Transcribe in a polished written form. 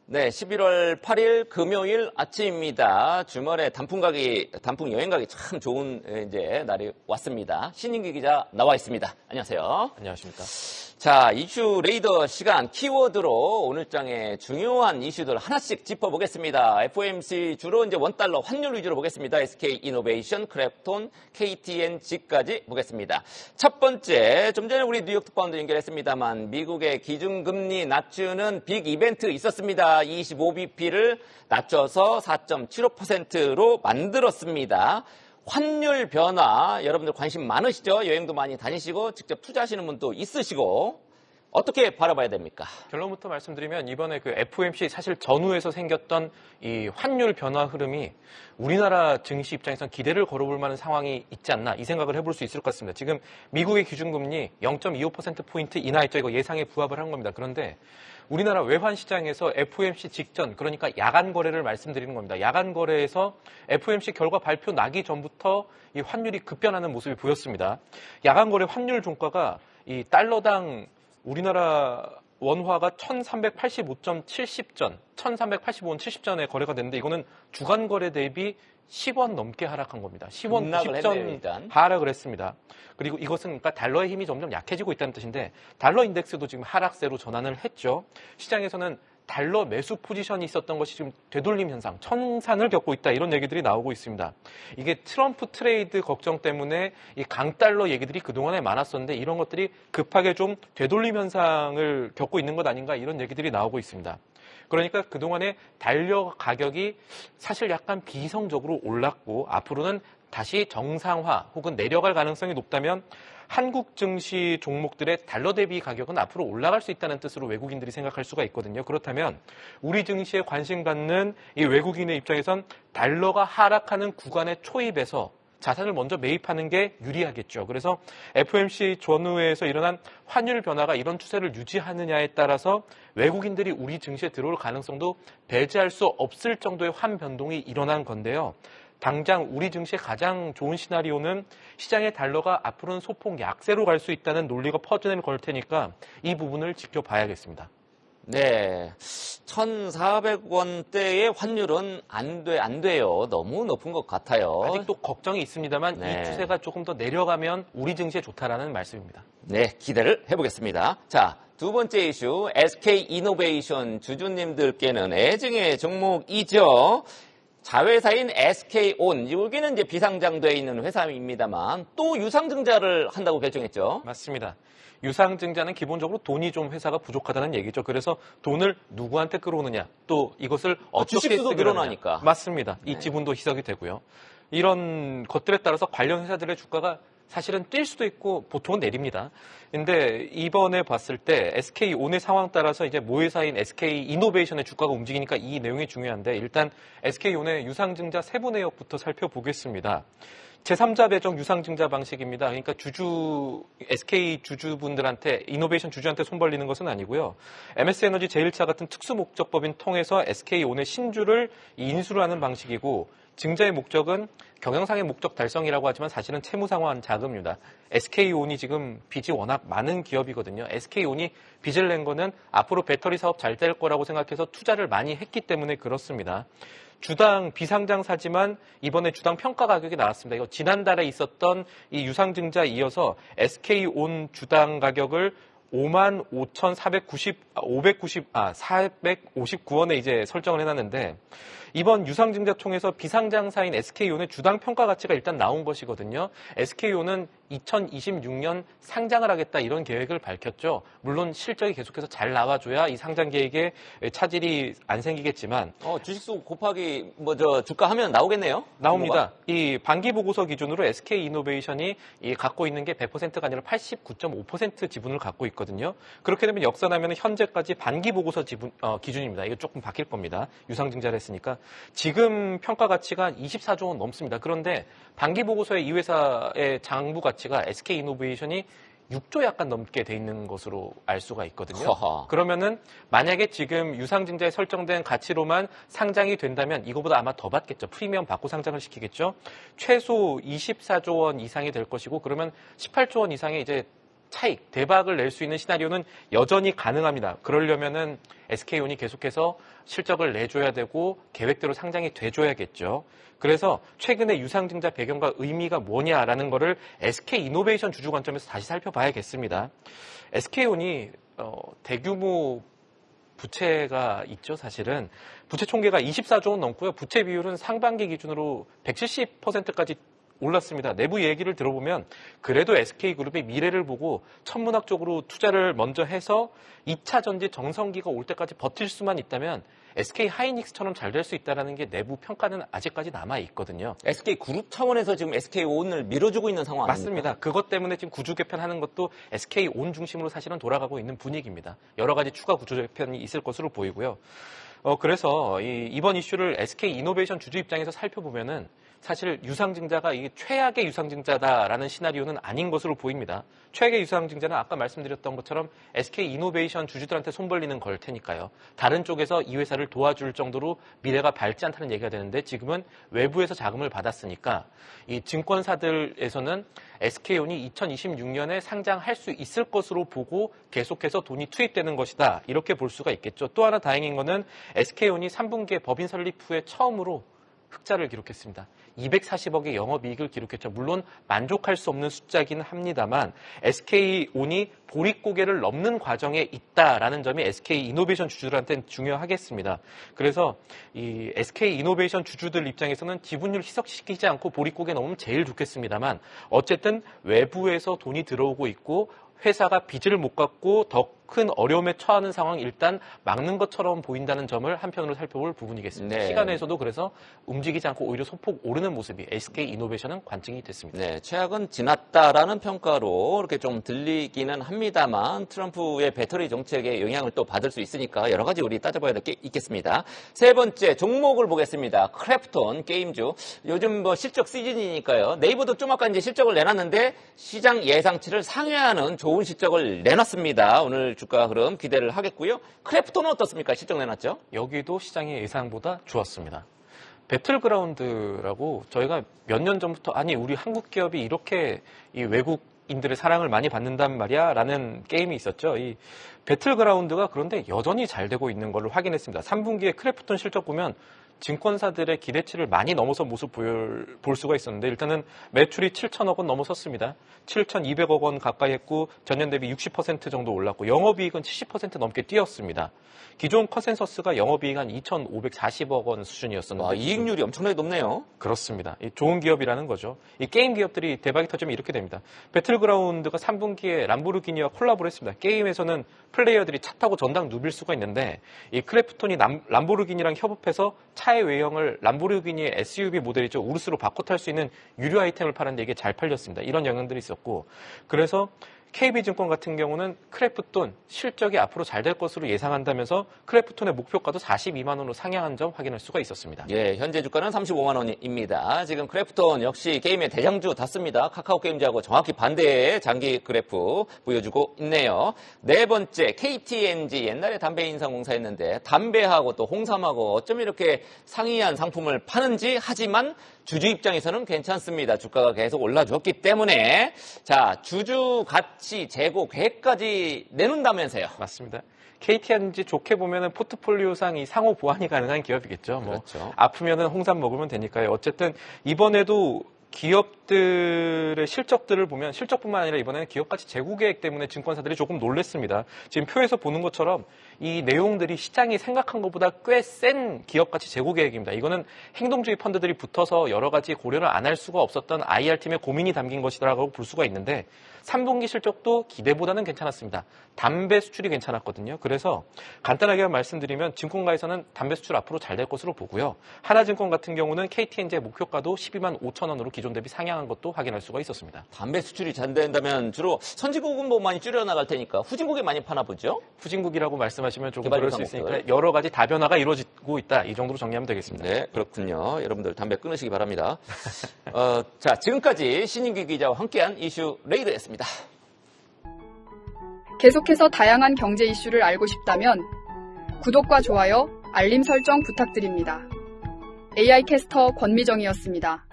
네, 11월 8일 금요일 아침입니다. 주말에 단풍 여행 가기 참 좋은 이제 날이 왔습니다. 신인기 기자 나와 있습니다. 안녕하세요. 안녕하십니까. 자, 이슈 레이더 시간 키워드로 오늘장의 중요한 이슈들 하나씩 짚어보겠습니다. FOMC 주로 이제 원달러 환율 위주로 보겠습니다. SK 이노베이션, 크랩톤, KTNG까지 보겠습니다. 첫 번째, 좀 전에 우리 뉴욕 특파원도 연결했습니다만 미국의 기준금리 낮추는 빅 이벤트 있었습니다. 25bp를 낮춰서 4.75%로 만들었습니다. 환율 변화, 여러분들 관심 많으시죠? 여행도 많이 다니시고 직접 투자하시는 분도 있으시고 어떻게 바라봐야 됩니까? 결론부터 말씀드리면 이번에 그 FOMC 사실 전후에서 생겼던 이 환율 변화 흐름이 우리나라 증시 입장에선 기대를 걸어볼 만한 상황이 있지 않나 이 생각을 해볼 수 있을 것 같습니다. 지금 미국의 기준금리 0.25%포인트 인하했죠. 이거 예상에 부합을 한 겁니다. 그런데 우리나라 외환시장에서 FOMC 직전, 그러니까 야간 거래를 말씀드리는 겁니다. 야간 거래에서 FOMC 결과 발표 나기 전부터 이 환율이 급변하는 모습이 보였습니다. 야간 거래 환율 종가가 이 달러당 우리나라 원화가 1385.70전, 1385원 70전에 거래가 됐는데 이거는 주간 거래 대비 10원 넘게 하락한 겁니다. 10원 90전 하락을 했습니다. 그리고 이것은 그러니까 달러의 힘이 점점 약해지고 있다는 뜻인데 달러 인덱스도 지금 하락세로 전환을 했죠. 시장에서는 달러 매수 포지션이 있었던 것이 지금 되돌림 현상, 청산을 겪고 있다 이런 얘기들이 나오고 있습니다. 이게 트럼프 트레이드 걱정 때문에 이 강달러 얘기들이 그동안에 많았었는데 이런 것들이 급하게 좀 되돌림 현상을 겪고 있는 것 아닌가 이런 얘기들이 나오고 있습니다. 그러니까 그동안에 달러 가격이 사실 약간 비이성적으로 올랐고 앞으로는 다시 정상화 혹은 내려갈 가능성이 높다면 한국 증시 종목들의 달러 대비 가격은 앞으로 올라갈 수 있다는 뜻으로 외국인들이 생각할 수가 있거든요. 그렇다면 우리 증시에 관심 갖는 이 외국인의 입장에선 달러가 하락하는 구간에 초입해서 자산을 먼저 매입하는 게 유리하겠죠. 그래서 FOMC 전후에서 일어난 환율 변화가 이런 추세를 유지하느냐에 따라서 외국인들이 우리 증시에 들어올 가능성도 배제할 수 없을 정도의 환변동이 일어난 건데요. 당장 우리 증시의 가장 좋은 시나리오는 시장의 달러가 앞으로는 소폭 약세로 갈 수 있다는 논리가 퍼즐을 걸 테니까 이 부분을 지켜봐야겠습니다. 네, 1,400원대의 환율은 안 돼요. 너무 높은 것 같아요. 아직도 걱정이 있습니다만 네. 이 추세가 조금 더 내려가면 우리 증시에 좋다라는 말씀입니다. 네, 기대를 해보겠습니다. 자, 두 번째 이슈, SK 이노베이션 주주님들께는 애증의 종목이죠. 자회사인 SK온, 여기는 이제 비상장되어 있는 회사입니다만 또 유상증자를 한다고 결정했죠. 맞습니다. 유상증자는 기본적으로 돈이 좀 회사가 부족하다는 얘기죠. 그래서 돈을 누구한테 끌어오느냐, 또 이것을 어떻게 주식수도 늘어나니까. 맞습니다. 이 네. 지분도 희석이 되고요. 이런 것들에 따라서 관련 회사들의 주가가 사실은 뛸 수도 있고 보통은 내립니다. 근데 이번에 봤을 때 SK온의 상황 따라서 이제 모회사인 SK이노베이션의 주가가 움직이니까 이 내용이 중요한데 일단 SK온의 유상증자 세부 내역부터 살펴보겠습니다. 제3자 배정 유상증자 방식입니다. 그러니까 SK 주주분들한테, 이노베이션 주주한테 손 벌리는 것은 아니고요. MS에너지 제1차 같은 특수목적법인 통해서 SK온의 신주를 인수를 하는 방식이고 증자의 목적은 경영상의 목적 달성이라고 하지만 사실은 채무상환 자금입니다. SK온이 지금 빚이 워낙 많은 기업이거든요. SK온이 빚을 낸 거는 앞으로 배터리 사업 잘 될 거라고 생각해서 투자를 많이 했기 때문에 그렇습니다. 주당 비상장사지만 이번에 주당 평가 가격이 나왔습니다. 이거 지난달에 있었던 이 유상증자 이어서 SK온 주당 가격을 55,459원에 이제 설정을 해놨는데 이번 유상증자 통해서 비상장사인 SK온의 주당 평가 가치가 일단 나온 것이거든요. SK온은 2026년 상장을 하겠다 이런 계획을 밝혔죠. 물론 실적이 계속해서 잘 나와줘야 이 상장 계획에 차질이 안 생기겠지만 주식수 곱하기 주가 하면 나오겠네요. 나옵니다. 이 반기 보고서 기준으로 SK이노베이션이 갖고 있는 게 100%가 아니라 89.5% 지분을 갖고 있거든요. 그렇게 되면 역산하면 현재까지 반기 보고서 지분 기준입니다. 이거 조금 바뀔 겁니다. 유상증자를 했으니까 지금 평가 가치가 24조 원 넘습니다. 그런데 반기 보고서의 이 회사의 장부 가치가 SK이노베이션이 6조 약간 넘게 돼 있는 것으로 알 수가 있거든요. 허허. 그러면은 만약에 지금 유상증자에 설정된 가치로만 상장이 된다면 이거보다 아마 더 받겠죠. 프리미엄 받고 상장을 시키겠죠. 최소 24조 원 이상이 될 것이고 그러면 18조 원 이상의 이제 차익, 대박을 낼 수 있는 시나리오는 여전히 가능합니다. 그러려면은 SK온이 계속해서 실적을 내줘야 되고 계획대로 상장이 돼줘야겠죠. 그래서 최근에 유상증자 배경과 의미가 뭐냐라는 거를 SK이노베이션 주주 관점에서 다시 살펴봐야겠습니다. SK온이 대규모 부채가 있죠, 사실은. 부채 총계가 24조 원 넘고요. 부채 비율은 상반기 기준으로 170%까지 올랐습니다. 내부 얘기를 들어보면 그래도 SK그룹이 미래를 보고 천문학적으로 투자를 먼저 해서 2차 전지 정성기가 올 때까지 버틸 수만 있다면 SK하이닉스처럼 잘 될 수 있다는 게 내부 평가는 아직까지 남아있거든요. SK그룹 차원에서 지금 SK온을 밀어주고 있는 상황 아닙니까? 맞습니다. 그것 때문에 지금 구조 개편하는 것도 SK온 중심으로 사실은 돌아가고 있는 분위기입니다. 여러 가지 추가 구조 개편이 있을 것으로 보이고요. 그래서 이번 이슈를 SK이노베이션 주주 입장에서 살펴보면은 사실 유상증자가 이게 최악의 유상증자다라는 시나리오는 아닌 것으로 보입니다. 최악의 유상증자는 아까 말씀드렸던 것처럼 SK이노베이션 주주들한테 손 벌리는 걸 테니까요. 다른 쪽에서 이 회사를 도와줄 정도로 미래가 밝지 않다는 얘기가 되는데 지금은 외부에서 자금을 받았으니까 이 증권사들에서는 SK온이 2026년에 상장할 수 있을 것으로 보고 계속해서 돈이 투입되는 것이다. 이렇게 볼 수가 있겠죠. 또 하나 다행인 거는 SK온이 3분기에 법인 설립 후에 처음으로 흑자를 기록했습니다. 240억의 영업이익을 기록했죠. 물론 만족할 수 없는 숫자긴 합니다만 SK온이 보릿고개를 넘는 과정에 있다라는 점이 SK이노베이션 주주들한테는 중요하겠습니다. 그래서 이 SK이노베이션 주주들 입장에서는 지분율 희석시키지 않고 보릿고개 넘으면 제일 좋겠습니다만 어쨌든 외부에서 돈이 들어오고 있고 회사가 빚을 못 갚고 더 큰 어려움에 처하는 상황 일단 막는 것처럼 보인다는 점을 한편으로 살펴볼 부분이겠습니다. 네. 시간에서도 그래서 움직이지 않고 오히려 소폭 오르는 모습이 SK이노베이션은 관증이 됐습니다. 네, 최악은 지났다라는 평가로 이렇게 좀 들리기는 합니다만 트럼프의 배터리 정책에 영향을 또 받을 수 있으니까 여러 가지 우리 따져봐야 될 게 있겠습니다. 세 번째 종목을 보겠습니다. 크래프톤 게임주. 요즘 뭐 실적 시즌이니까요. 네이버도 좀 아까 이제 실적을 내놨는데 시장 예상치를 상회하는 좋은 실적을 내놨습니다. 오늘 주가 흐름 기대를 하겠고요. 크래프톤은 어떻습니까? 실적 내놨죠? 여기도 시장의 예상보다 좋았습니다. 배틀그라운드라고 저희가 몇 년 전부터 아니 우리 한국 기업이 이렇게 이 외국인들의 사랑을 많이 받는단 말이야 라는 게임이 있었죠. 이 배틀그라운드가 그런데 여전히 잘 되고 있는 걸 확인했습니다. 3분기에 크래프톤 실적 보면 증권사들의 기대치를 많이 넘어선 모습 볼 수가 있었는데 일단은 매출이 7천억 원 넘어섰습니다. 7,200억 원 가까이 했고 전년 대비 60% 정도 올랐고 영업이익은 70% 넘게 뛰었습니다. 기존 컨센서스가 영업이익 한 2,540억 원 수준이었었는데 이익률이 엄청나게 높네요. 그렇습니다. 좋은 기업이라는 거죠. 이 게임 기업들이 대박이 터지면 이렇게 됩니다. 배틀그라운드가 3분기에 람보르기니와 콜라보를 했습니다. 게임에서는 플레이어들이 차 타고 전당 누빌 수가 있는데 이 크래프톤이 람보르기니랑 협업해서 차의 외형을 람보르기니의 SUV 모델이죠. 우르스로 바꿔 탈 수 있는 유료 아이템을 파는데 이게 잘 팔렸습니다. 이런 영향들이 있었고 그래서 KB증권 같은 경우는 크래프톤 실적이 앞으로 잘 될 것으로 예상한다면서 크래프톤의 목표가도 42만 원으로 상향한 점 확인할 수가 있었습니다. 예, 현재 주가는 35만 원입니다. 지금 크래프톤 역시 게임의 대장주 닿습니다. 카카오 게임즈하고 정확히 반대의 장기 그래프 보여주고 있네요. 네 번째 KTNG 옛날에 담배 인상공사였는데 담배하고 또 홍삼하고 어쩜 이렇게 상이한 상품을 파는지 하지만 주주 입장에서는 괜찮습니다. 주가가 계속 올라줬기 때문에 자 주주 가치 재고 계획까지 내놓는다면서요. 맞습니다. KTNG 좋게 보면은 포트폴리오상 이 상호 보완이 가능한 기업이겠죠. 그렇죠. 뭐 아프면은 홍삼 먹으면 되니까요. 어쨌든 이번에도 기업들의 실적들을 보면 실적뿐만 아니라 이번에는 기업가치 재고 계획 때문에 증권사들이 조금 놀랬습니다. 지금 표에서 보는 것처럼 이 내용들이 시장이 생각한 것보다 꽤 센 기업가치 재고 계획입니다. 이거는 행동주의 펀드들이 붙어서 여러 가지 고려를 안 할 수가 없었던 IR팀의 고민이 담긴 것이라고 볼 수가 있는데 3분기 실적도 기대보다는 괜찮았습니다. 담배 수출이 괜찮았거든요. 그래서 간단하게 말씀드리면 증권가에서는 담배 수출 앞으로 잘 될 것으로 보고요. 하나증권 같은 경우는 KTNG의 목표가도 12만 5천 원으로 기존 대비 상향한 것도 확인할 수가 있었습니다. 담배 수출이 잘 된다면 주로 선진국은 뭐 많이 줄여나갈 테니까 후진국에 많이 파나 보죠? 후진국이라고 말씀하시면 조금 그럴 수 있으니까 여러 가지 다변화가 이루어지고 있다. 이 정도로 정리하면 되겠습니다. 네, 그렇군요. 여러분들 담배 끊으시기 바랍니다. 자, 지금까지 신인규 기자와 함께한 이슈 레이더였습니다. 계속해서 다양한 경제 이슈를 알고 싶다면 구독과 좋아요, 알림 설정 부탁드립니다. AI 캐스터 권미정이었습니다.